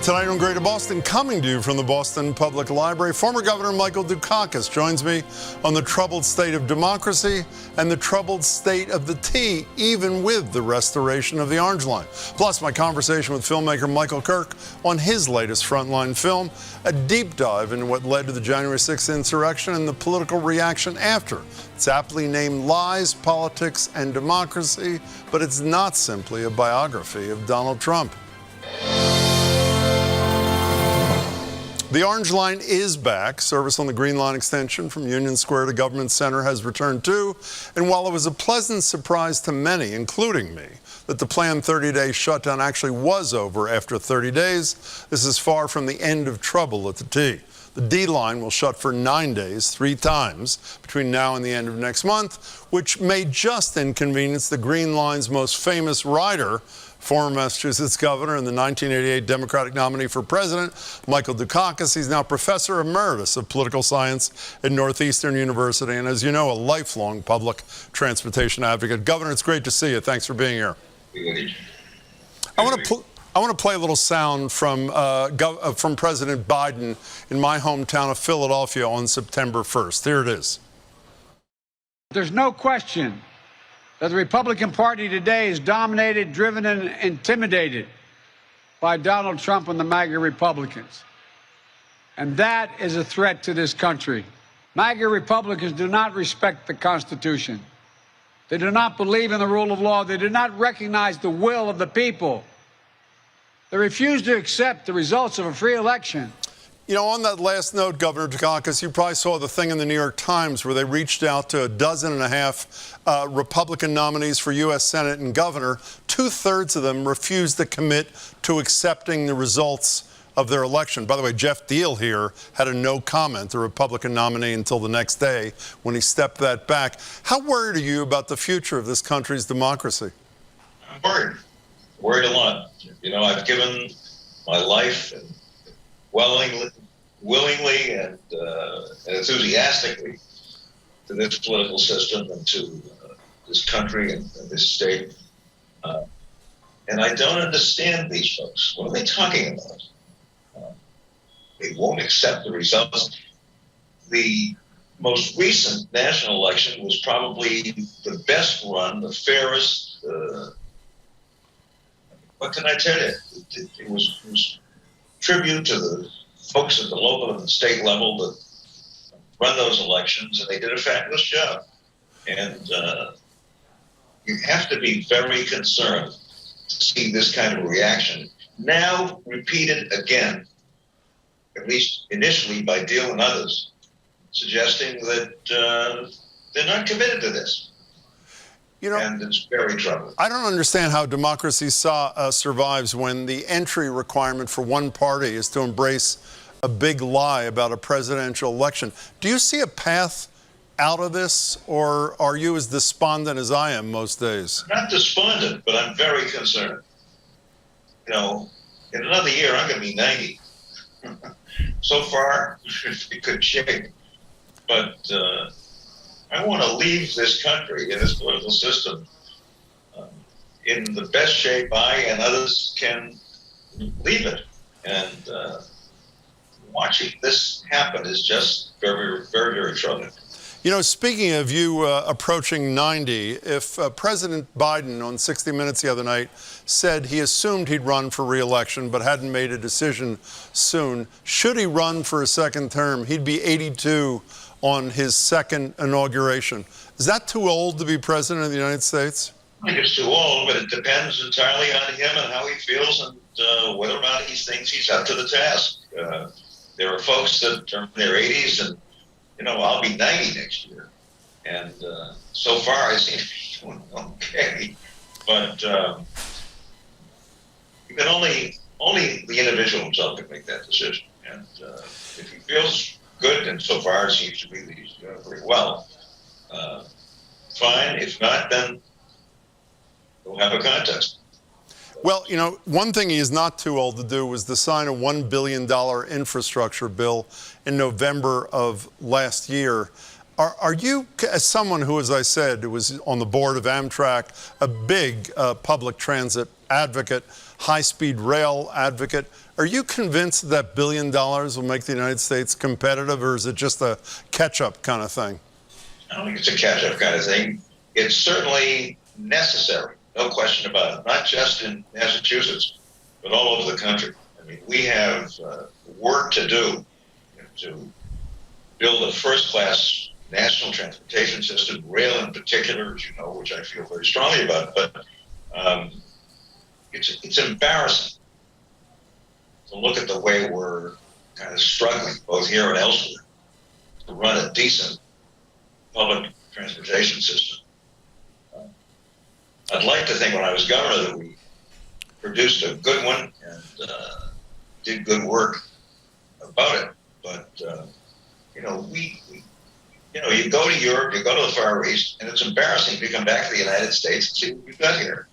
Tonight on Greater Boston, coming to you from the Boston Public Library, former Governor Michael Dukakis joins me on the troubled state of democracy and the troubled state of the T, even with the restoration of the Orange Line. Plus, my conversation with filmmaker Michael Kirk on his latest Frontline film, a deep dive into what led to the January 6th insurrection and the political reaction after. It's aptly named Lies, Politics, and Democracy, but it's not simply a biography of Donald Trump. The Orange Line is back. Service on the Green Line extension from Union Square to Government Center has returned too. And while it was a pleasant surprise to many, including me, that the planned 30-day shutdown actually was over after 30 days, this is far from the end of trouble at the T. The D line will shut for 9 days, 3 times, between now and the end of next month, which may just inconvenience the Green Line's most famous rider, former Massachusetts governor and the 1988 Democratic nominee for president, Michael Dukakis. He's now professor emeritus of political science at Northeastern University, and as you know, a lifelong public transportation advocate. Governor, it's great to see you. Thanks for being here. I want to play a little sound from President Biden in my hometown of Philadelphia on September 1st. Here it is. There's no question that the Republican Party today is dominated, driven, and intimidated by Donald Trump and the MAGA Republicans. And that is a threat to this country. MAGA Republicans do not respect the Constitution. They do not believe in the rule of law. They do not recognize the will of the people. They refuse to accept the results of a free election. You know, on that last note, Governor Dukakis, you probably saw the thing in the New York Times where they reached out to 12.5 Republican nominees for U.S. Senate and governor. 2/3 of them refused to commit to accepting the results of their election. By the way, Jeff Deal here had a no comment, the Republican nominee, until the next day when he stepped that back. How worried are you about the future of this country's democracy? I'm worried a lot. You know, I've given my life and willingly and enthusiastically to this political system and to this country and this state. And I don't understand these folks. What are they talking about? They won't accept the results. The most recent national election was probably the best run, the fairest. What can I tell you? It was tribute to the folks at the local and the state level that run those elections, and they did a fabulous job. And you have to be very concerned to see this kind of reaction now repeated again, at least initially by Deal and others, suggesting that they're not committed to this. You know, and it's very troubling. I don't understand how democracy survives when the entry requirement for one party is to embrace a big lie about a presidential election. Do you see a path out of this, or are you as despondent as I am most days? I'm not despondent, but I'm very concerned. You know, in another year, I'm going to be 90. So far, in good shape. But I want to leave this country and this political system in the best shape I and others can leave it. And watching this happen is just very, very, very troubling. You know, speaking of you approaching 90, if President Biden on 60 Minutes the other night said he assumed he'd run for re-election but hadn't made a decision soon, should he run for a second term, he'd be 82 on his second inauguration. Is that too old to be president of the United States? I think it's too old, but it depends entirely on him and how he feels and whether or not he thinks he's up to the task. There are folks that are in their 80s, and, you know, I'll be 90 next year. And so far I seem to be doing okay. But you can only the individual himself can make that decision. And if he feels good, and so far it seems to be that he's doing pretty well, fine. If not, then we'll have a contest. Well, you know, one thing he is not too old to do was to sign a $1 billion infrastructure bill in November of last year. Are you, as someone who, as I said, was on the board of Amtrak, a big public transit advocate, high-speed rail advocate. Are you convinced that $1 billion will make the United States competitive, or is it just a catch-up kind of thing? I don't think it's a catch-up kind of thing. It's certainly necessary, no question about it, not just in Massachusetts, but all over the country. I mean, we have work to do to build a first-class national transportation system, rail in particular, as you know, which I feel very strongly about. But it's embarrassing to look at the way we're kind of struggling, both here and elsewhere, to run a decent public transportation system. I'd like to think when I was governor that we produced a good one and did good work about it. But, you go to Europe, you go to the Far East, and it's embarrassing to come back to the United States and see what we've got here.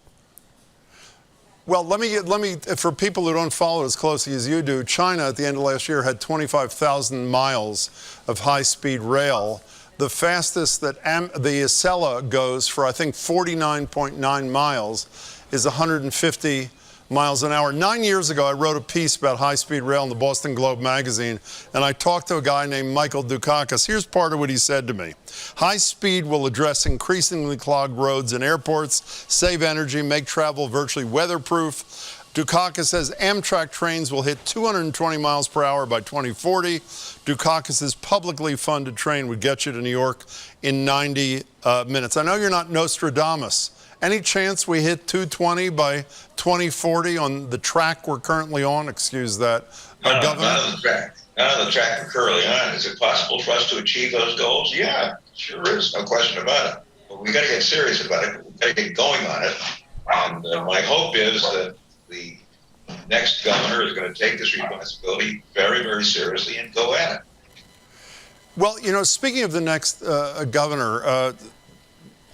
Well, let me, for people who don't follow as closely as you do, China at the end of last year had 25,000 miles of high-speed rail. The fastest that the Acela goes for, I think, 49.9 miles is 150 miles an hour. 9 years ago, I wrote a piece about high-speed rail in the Boston Globe magazine, and I talked to a guy named Michael Dukakis. Here's part of what he said to me. High speed will address increasingly clogged roads and airports, save energy, make travel virtually weatherproof. Dukakis says Amtrak trains will hit 220 miles per hour by 2040. Dukakis's publicly funded train would get you to New York in 90 minutes. I know you're not Nostradamus. Any chance we hit 220 by 2040 on the track we're currently on? Excuse that. Governor? Not on the track. Not on the track we're currently on. Is it possible for us to achieve those goals? Yeah, sure is. No question about it. But we got to get serious about it. We got to get going on it. And my hope is that the next governor is going to take this responsibility very, very seriously and go at it. Well, speaking of the next governor,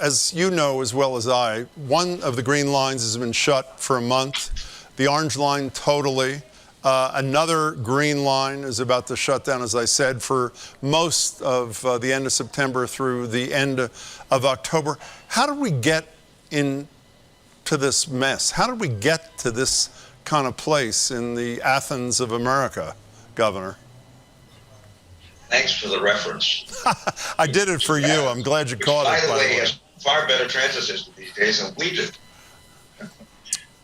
as you know as well as I, one of the green lines has been shut for a month, the orange line totally. Another green line is about to shut down, as I said, for most of the end of September through the end of October. How did we get into this mess? How did we get to this kind of place in the Athens of America, Governor? Thanks for the reference. I did it for you. I'm glad you caught it. By the way, has far better transit system these days than we do.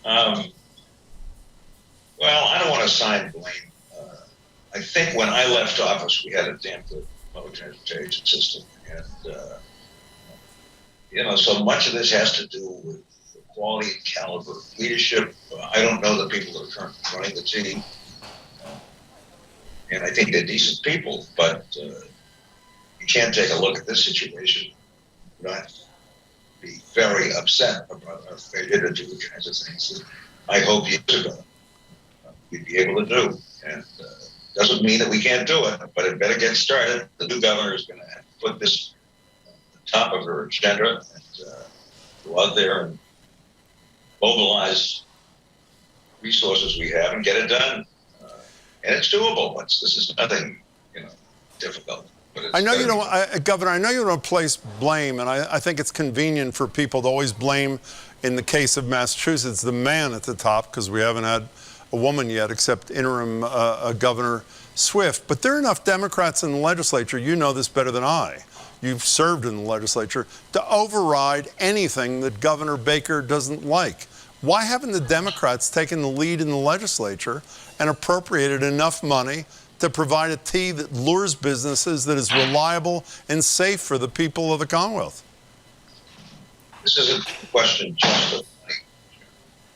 Well, I don't want to assign blame. I think when I left office, we had a damn good public transportation system. And, so much of this has to do with the quality and caliber of leadership. I don't know the people that are currently running the city. And I think they're decent people, but you can't take a look at this situation and not be very upset about our failure to do the kinds of things that I hope years ago we'd be able to do. And doesn't mean that we can't do it, but it better get started. The new governor is going to have to put this at the top of her agenda and go out there and mobilize resources we have and get it done. And it's doable. This is nothing, difficult. But it's Governor, I know you don't place blame, and I think it's convenient for people to always blame, in the case of Massachusetts, the man at the top, because we haven't had a woman yet except interim Governor Swift. But there are enough Democrats in the legislature, you know this better than I, you've served in the legislature, to override anything that Governor Baker doesn't like. Why haven't the Democrats taken the lead in the legislature and appropriated enough money to provide a tea that lures businesses, that is reliable and safe for the people of the Commonwealth? This isn't a question just of money.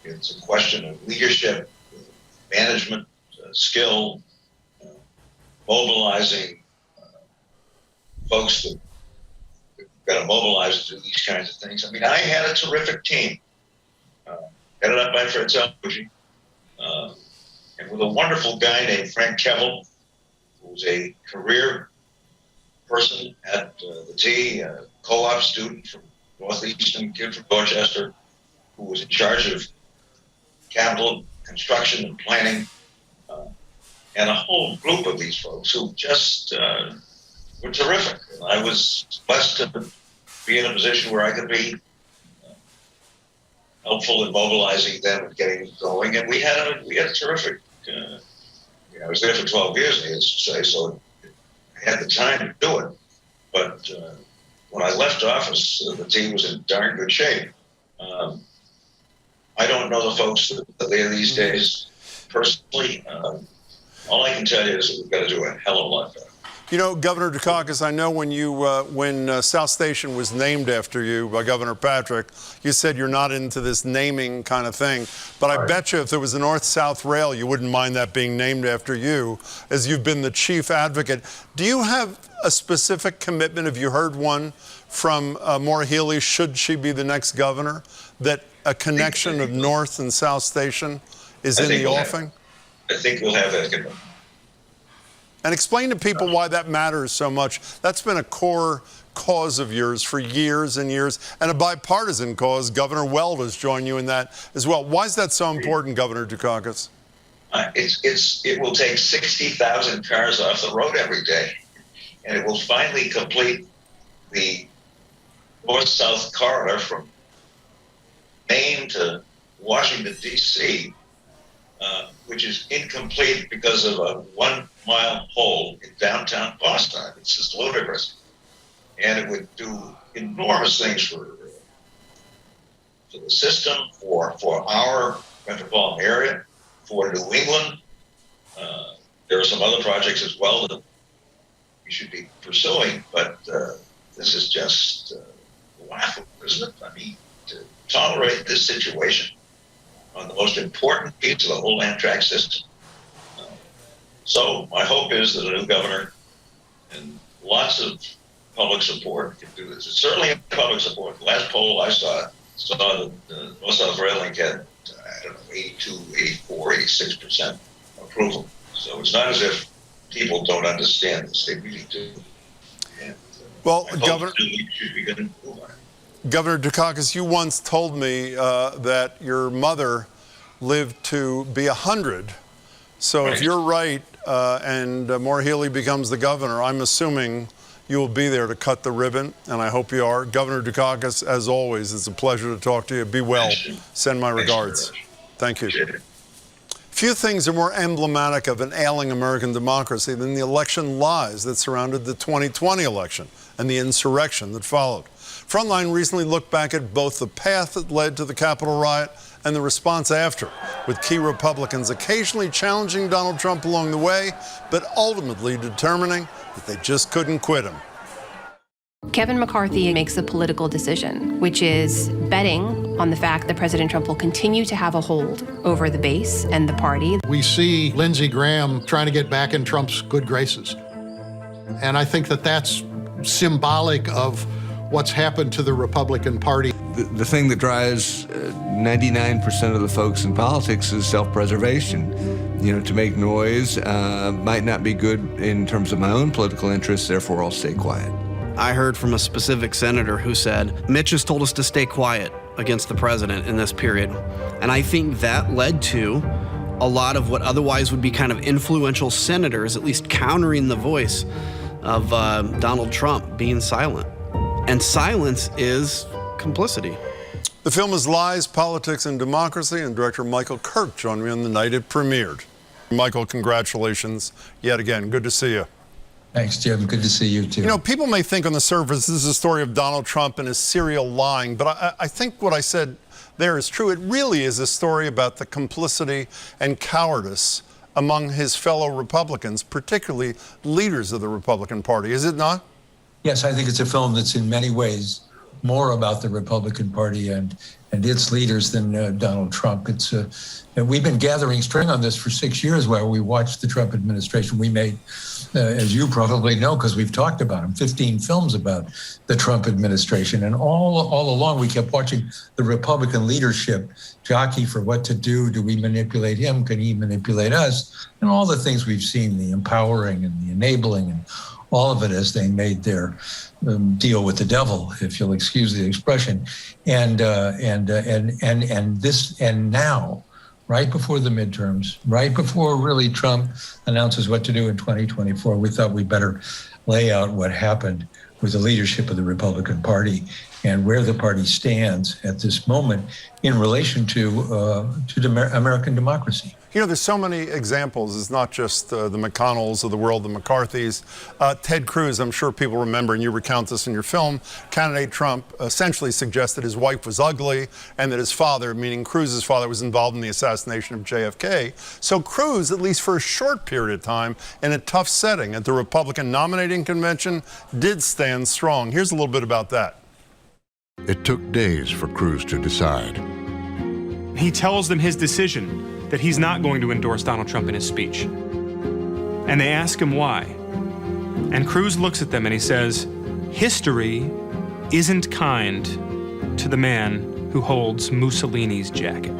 It's a question of leadership, management, skill, mobilizing folks that got to mobilize to do these kinds of things. I mean, I had a terrific team, headed up by Fred Salbucci, and with a wonderful guy named Frank Kevel, who was a career person at the T, a co-op student from Northeastern, kid from Dorchester, who was in charge of capital construction and planning, and a whole group of these folks who just were terrific. And I was blessed to be in a position where I could be helpful in mobilizing them and getting them going. And we had a terrific. I was there for 12 years, needless to say, so I had the time to do it. But when I left office, the team was in darn good shape. I don't know the folks that are there these days personally. All I can tell you is that we've got to do a hell of a lot better. You know, Governor Dukakis, I know when South Station was named after you by Governor Patrick, you said you're not into this naming kind of thing. But I bet you if there was a north-south rail, you wouldn't mind that being named after you, as you've been the chief advocate. Do you have a specific commitment, have you heard one from Maura Healey, should she be the next governor, that a connection of North and South Station is in the offing? I think we'll have that commitment. And explain to people why that matters so much. That's been a core cause of yours for years and years, and a bipartisan cause. Governor Weld has joined you in that as well. Why is that so important, Governor Dukakis? It will take 60,000 cars off the road every day, and it will finally complete the north-south corridor from Maine to Washington, D.C., which is incomplete because of a 1-mile hole in downtown Boston. It's just ludicrous. And it would do enormous things for the system, for our metropolitan area, for New England. There are some other projects as well that we should be pursuing, but this is just laughable, isn't it? I mean, to tolerate this situation on the most important piece of the whole Amtrak system. So my hope is that a new governor and lots of public support can do this. It's certainly public support. The last poll I saw that the North-South Rail Link had, 82, 84, 86% approval. So it's not as if people don't understand this. They really do. And, well, Governor, we should be going to move on it. Governor Dukakis, you once told me that your mother lived to be 100. So if you're right and Maura Healey becomes the governor, I'm assuming you will be there to cut the ribbon, and I hope you are. Governor Dukakis, as always, it's a pleasure to talk to you. Be well. Send my regards. Thank you. Few things are more emblematic of an ailing American democracy than the election lies that surrounded the 2020 election and the insurrection that followed. Frontline recently looked back at both the path that led to the Capitol riot and the response after, with key Republicans occasionally challenging Donald Trump along the way, but ultimately determining that they just couldn't quit him. Kevin McCarthy makes a political decision, which is betting on the fact that President Trump will continue to have a hold over the base and the party. We see Lindsey Graham trying to get back in Trump's good graces. And I think that that's symbolic of what's happened to the Republican Party. The thing that drives 99% of the folks in politics is self-preservation. You know, to make noise might not be good in terms of my own political interests, therefore I'll stay quiet. I heard from a specific senator who said, Mitch has told us to stay quiet against the president in this period. And I think that led to a lot of what otherwise would be kind of influential senators, at least countering the voice of Donald Trump being silent. And silence is complicity. The film is Lies, Politics, and Democracy, and director Michael Kirk joined me on the night it premiered. Michael, congratulations yet again. Good to see you. Thanks, Jim. Good to see you, too. You know, people may think on the surface this is a story of Donald Trump and his serial lying, but I think what I said there is true. It really is a story about the complicity and cowardice among his fellow Republicans, particularly leaders of the Republican Party, is it not? Yes, I think it's a film that's in many ways more about the Republican Party and its leaders than Donald Trump. And we've been gathering string on this for 6 years while we watched the Trump administration. We made, as you probably know, because we've talked about them, 15 films about the Trump administration. And all along, we kept watching the Republican leadership jockey for what to do. Do we manipulate him? Can he manipulate us? And all the things we've seen, the empowering and the enabling and all of it as they made their deal with the devil, if you'll excuse the expression. And now, right before the midterms, right before really Trump announces what to do in 2024, we thought we'd better lay out what happened with the leadership of the Republican Party and where the party stands at this moment in relation to American democracy. You know, there's so many examples. It's not just the McConnells of the world, the McCarthys. Ted Cruz, I'm sure people remember, and you recount this in your film, candidate Trump essentially suggested his wife was ugly and that his father, meaning Cruz's father, was involved in the assassination of JFK. So Cruz, at least for a short period of time, in a tough setting at the Republican nominating convention, did stand strong. Here's a little bit about that. It took days for Cruz to decide. He tells them his decision, that he's not going to endorse Donald Trump in his speech. And they ask him why. And Cruz looks at them and he says, history isn't kind to the man who holds Mussolini's jacket.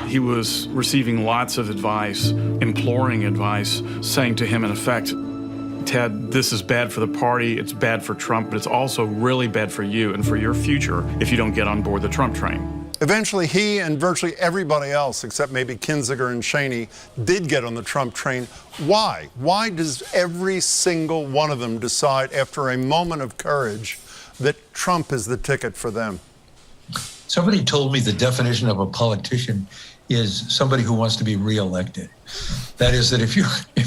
He was receiving lots of advice, imploring advice, saying to him in effect, Ted, this is bad for the party, it's bad for Trump, but it's also really bad for you and for your future if you don't get on board the Trump train. Eventually, he and virtually everybody else, except maybe Kinzinger and Cheney, did get on the Trump train. Why? Why does every single one of them decide, after a moment of courage, that Trump is the ticket for them? Somebody told me the definition of a politician is somebody who wants to be reelected. That is, that if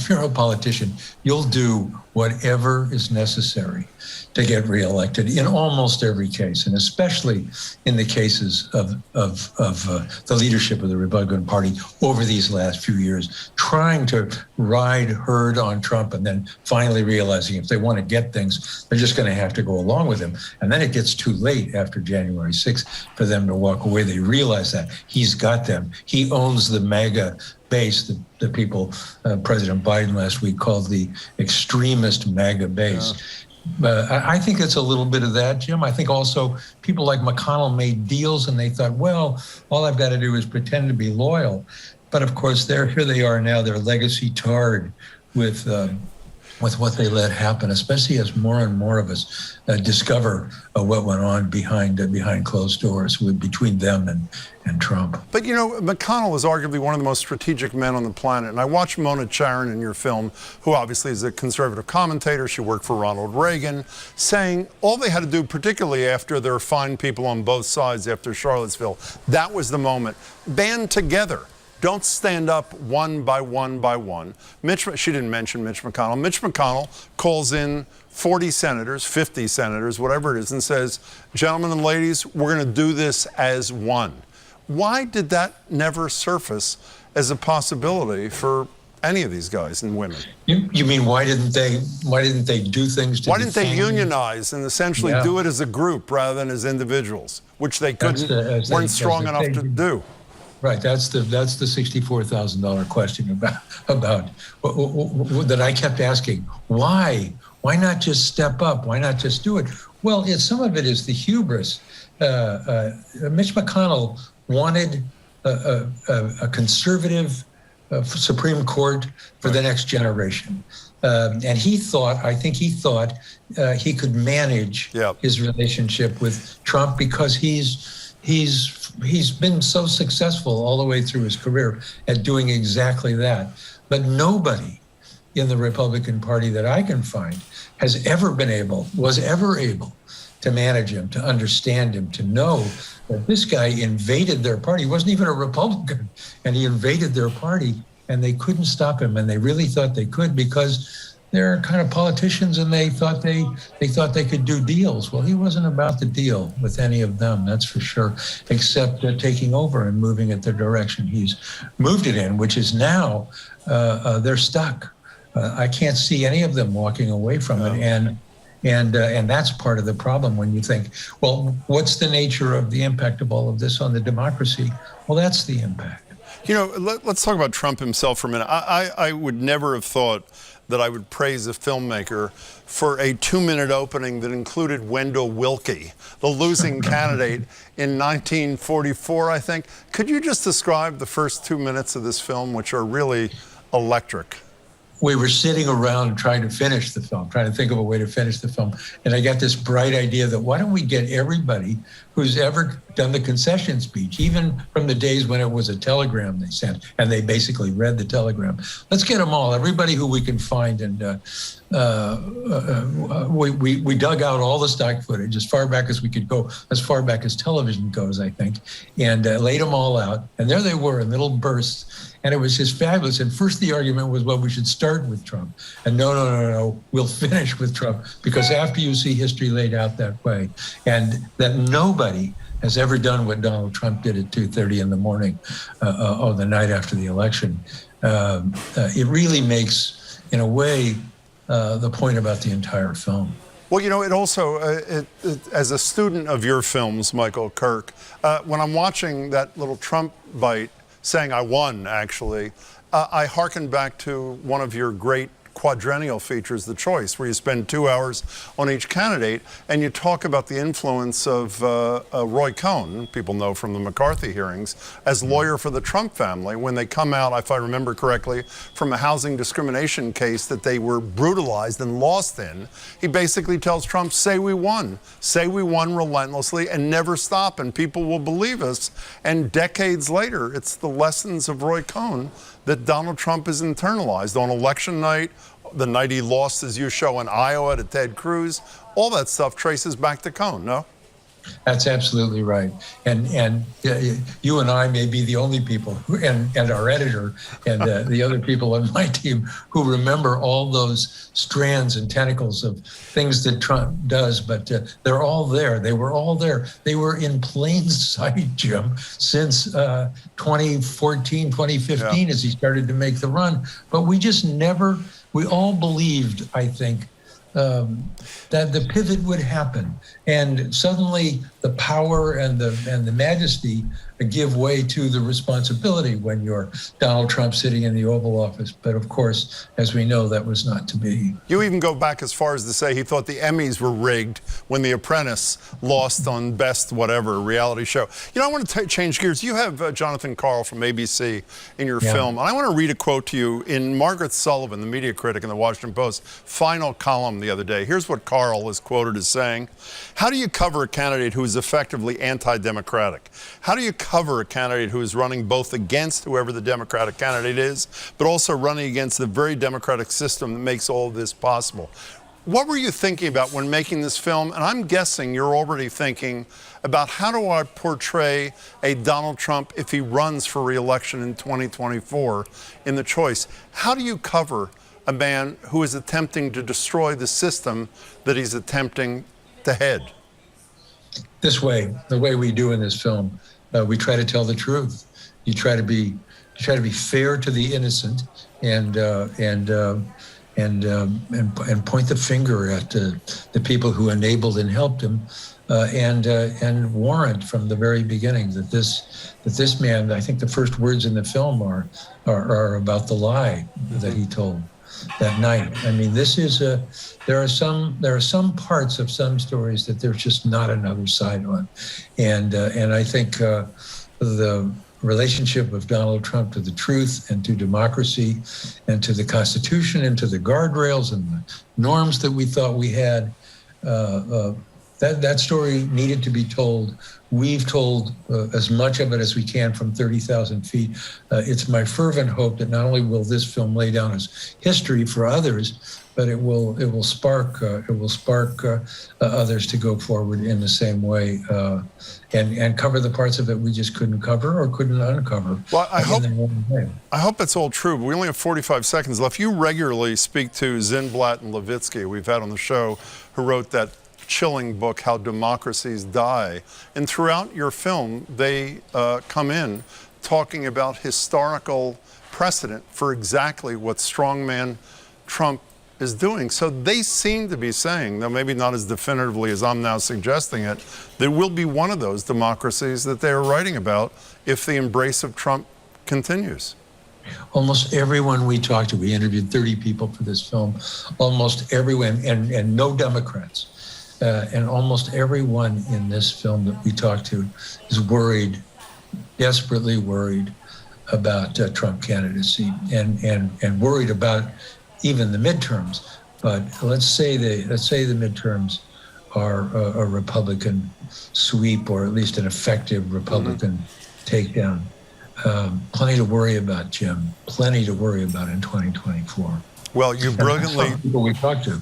you're a politician, you'll do whatever is necessary to get reelected in almost every case, and especially in the cases of the leadership of the Republican Party over these last few years, trying to ride herd on Trump and then finally realizing if they want to get things, they're just going to have to go along with him. And then it gets too late after January 6th for them to walk away. They realize that he's got them. He owns the MAGA base, the people President Biden last week called the extremist MAGA base. I think it's a little bit of that, Jim. I think also people like McConnell made deals and they thought, well, all I've got to do is pretend to be loyal. But of course, here they are now, their legacy tarred with what they let happen, especially as more and more of us discover what went on behind closed doors between them and Trump. But you know, McConnell is arguably one of the most strategic men on the planet. And I watched Mona Charen in your film, who obviously is a conservative commentator. She worked for Ronald Reagan, saying all they had to do, particularly after there are fine people on both sides after Charlottesville, that was the moment. Band together. Don't stand up one by one by one. She didn't mention Mitch McConnell. Mitch McConnell calls in 40 senators, 50 senators, whatever it is, and says, gentlemen and ladies, we're going to do this as one. Why did that never surface as a possibility for any of these guys and women? You mean why didn't they do things to Why didn't they unionize and essentially do it as a group rather than as individuals, which they weren't strong enough to do? Right, that's the $64,000 question about that I kept asking. Why not just step up? Why not just do it? Well, some of it is the hubris. Mitch McConnell wanted a conservative Supreme Court for the next generation, and I think he thought he could manage his relationship with Trump because he's been so successful all the way through his career at doing exactly that. But nobody in the Republican Party that I can find was ever able to manage him, to understand him, to know that this guy invaded their party. He wasn't even a Republican, and he invaded their party, and they couldn't stop him. And they really thought they could because they're kind of politicians, and they thought they could do deals. Well, he wasn't about to deal with any of them, that's for sure, except taking over and moving it the direction he's moved it in, which is now they're stuck. I can't see any of them walking away from it, and that's part of the problem when you think, well, what's the nature of the impact of all of this on the democracy? Well, that's the impact. You know, let's talk about Trump himself for a minute. I would never have thought that I would praise a filmmaker for a 2-minute opening that included Wendell Willkie, the losing candidate in 1944, I think. Could you just describe the first 2 minutes of this film, which are really electric? We were sitting around trying to finish the film, trying to think of a way to finish the film. And I got this bright idea that why don't we get everybody who's ever done the concession speech, even from the days when it was a telegram they sent, and they basically read the telegram. Let's get them all, everybody who we can find, and we dug out all the stock footage as far back as we could go, as far back as television goes, I think, and laid them all out. And there they were in little bursts. And it was just fabulous. And first the argument was, well, we should start with Trump. And no, we'll finish with Trump. Because after you see history laid out that way, and that nobody has ever done what Donald Trump did at 2:30 in the morning on the night after the election, it really makes, in a way, the point about the entire film. Well, you know, it also, as a student of your films, Michael Kirk, when I'm watching that little Trump bite, saying I won, actually, I hearken back to one of your great quadrennial features, The Choice, where you spend 2 hours on each candidate, and you talk about the influence of Roy Cohn, people know from the McCarthy hearings, as lawyer for the Trump family, when they come out, if I remember correctly, from a housing discrimination case that they were brutalized and lost in. He basically tells Trump, say we won relentlessly and never stop, and people will believe us. And decades later, it's the lessons of Roy Cohn that Donald Trump has internalized. On election night, the night he lost, as you show, in Iowa to Ted Cruz, all that stuff traces back to Cohn, no? That's absolutely right. And you and I may be the only people, and our editor and the other people on my team, who remember all those strands and tentacles of things that Trump does, but they're all there. They were all there. They were in plain sight, Jim, since 2014, 2015, as he started to make the run. But we just never, we all believed, I think, that the pivot would happen, and suddenly the power and the majesty give way to the responsibility when you're Donald Trump sitting in the Oval Office. But of course, as we know, that was not to be. You even go back as far as to say he thought the Emmys were rigged when The Apprentice lost on Best Whatever reality show. You know, I want to change gears. You have Jonathan Karl from ABC in your film, and I want to read a quote to you in Margaret Sullivan, the media critic in the Washington Post, final column the other day. Here's what Karl is quoted as saying: "How do you cover a candidate who is effectively anti-democratic? How do you cover a candidate who is running both against whoever the Democratic candidate is, but also running against the very democratic system that makes all of this possible?" What were you thinking about when making this film? And I'm guessing you're already thinking about, how do I portray a Donald Trump if he runs for re-election in 2024 in The Choice? How do you cover a man who is attempting to destroy the system that he's attempting to head? This way, the way we do in this film, we try to tell the truth. You try to be fair to the innocent, and point the finger at the people who enabled and helped him, and warrant from the very beginning that this man, I think the first words in the film are about the lie that he told that night. I mean, this is there are some parts of some stories that there's just not another side on, and I think the relationship of Donald Trump to the truth and to democracy and to the Constitution and to the guardrails and the norms that we thought we had, that story needed to be told. We've told as much of it as we can from 30,000 feet. It's my fervent hope that not only will this film lay down as history for others, but it will spark others to go forward in the same way, and cover the parts of it we just couldn't cover or couldn't uncover. Well, I hope that's all true, but we only have 45 seconds left. You regularly speak to Zinblatt and Levitsky, we've had on the show, who wrote that chilling book, How Democracies Die. And throughout your film, they come in talking about historical precedent for exactly what strongman Trump is doing. So they seem to be saying, though maybe not as definitively as I'm now suggesting it, there will be one of those democracies that they are writing about if the embrace of Trump continues. Almost everyone we talked to, we interviewed 30 people for this film, almost everyone, and no Democrats. And almost everyone in this film that we talked to is worried, desperately worried about Trump candidacy, and worried about even the midterms. But let's say the midterms are a Republican sweep, or at least an effective Republican takedown. Plenty to worry about, Jim. Plenty to worry about in 2024. Well, you brilliantly... And that's from the people we talked to.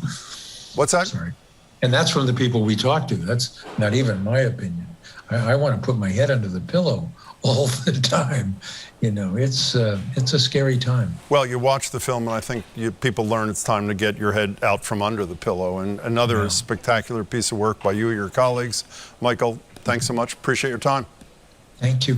What's that? Sorry. And that's from the people we talked to. That's not even my opinion. I want to put my head under the pillow all the time. You know, it's a scary time. Well, you watch the film, and I think people learn it's time to get your head out from under the pillow. And another spectacular piece of work by you and your colleagues. Michael, thanks so much. Appreciate your time. Thank you.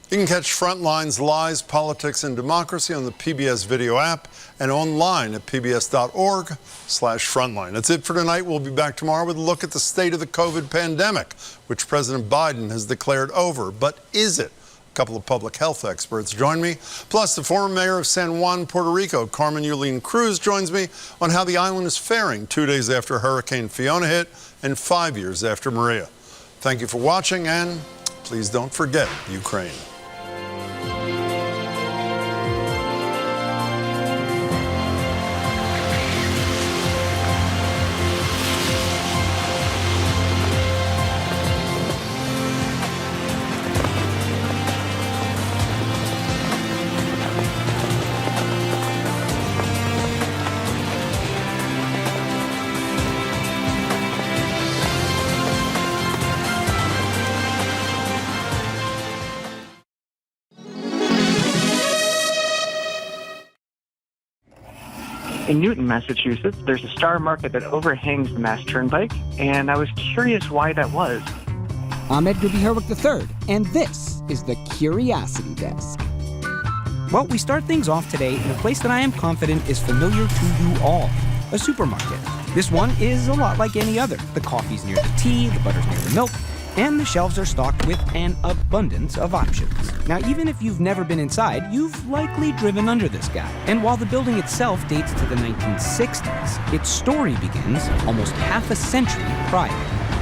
You can catch Frontline's Lies, Politics, and Democracy on the PBS video app and online at pbs.org/frontline. That's it for tonight. We'll be back tomorrow with a look at the state of the COVID pandemic, which President Biden has declared over. But is it? A couple of public health experts join me. Plus, the former mayor of San Juan, Puerto Rico, Carmen Yulín Cruz, joins me on how the island is faring 2 days after Hurricane Fiona hit and 5 years after Maria. Thank you for watching, and please don't forget Ukraine. In Newton, Massachusetts, there's a star market that overhangs the Mass Turnpike, and I was curious why that was. I'm Edgar B. Herwick III, and this is the Curiosity Desk. Well, we start things off today in a place that I am confident is familiar to you all, a supermarket. This one is a lot like any other. The coffee's near the tea, the butter's near the milk, and the shelves are stocked with an abundance of options. Now, even if you've never been inside, you've likely driven under this guy. And while the building itself dates to the 1960s, its story begins almost half a century prior.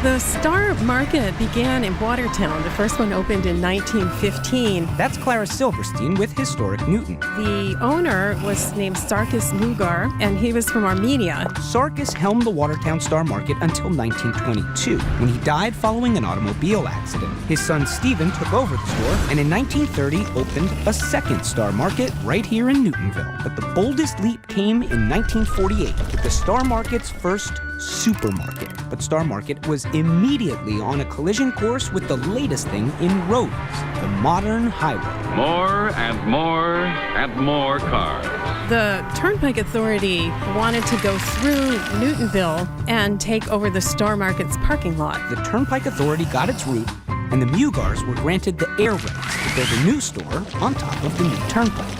The Star Market began in Watertown. The first one opened in 1915. That's Clara Silverstein with Historic Newton. The owner was named Sarkis Mugar, and he was from Armenia. Sarkis helmed the Watertown Star Market until 1922, when he died following an automobile accident. His son Stephen took over the store, and in 1930 opened a second Star Market right here in Newtonville. But the boldest leap came in 1948 with the Star Market's first supermarket. But Star Market was immediately on a collision course with the latest thing in roads, the modern highway. More and more and more cars. The Turnpike Authority wanted to go through Newtonville and take over the Star Market's parking lot. The Turnpike Authority got its route, and the Mugars were granted the air rights to build a new store on top of the new Turnpike.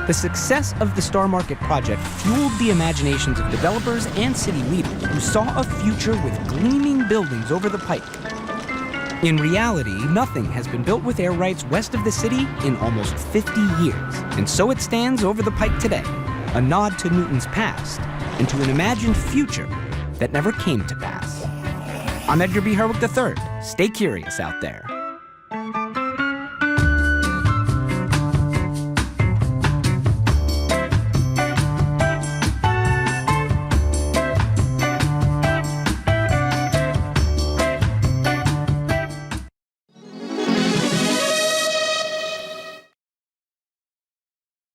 The success of the Star Market project fueled the imaginations of developers and city leaders who saw a future with gleaming buildings over the pike. In reality, nothing has been built with air rights west of the city in almost 50 years, and so it stands over the pike today, a nod to Newton's past and to an imagined future that never came to pass. I'm Edgar B. Herwick III. Stay curious out there.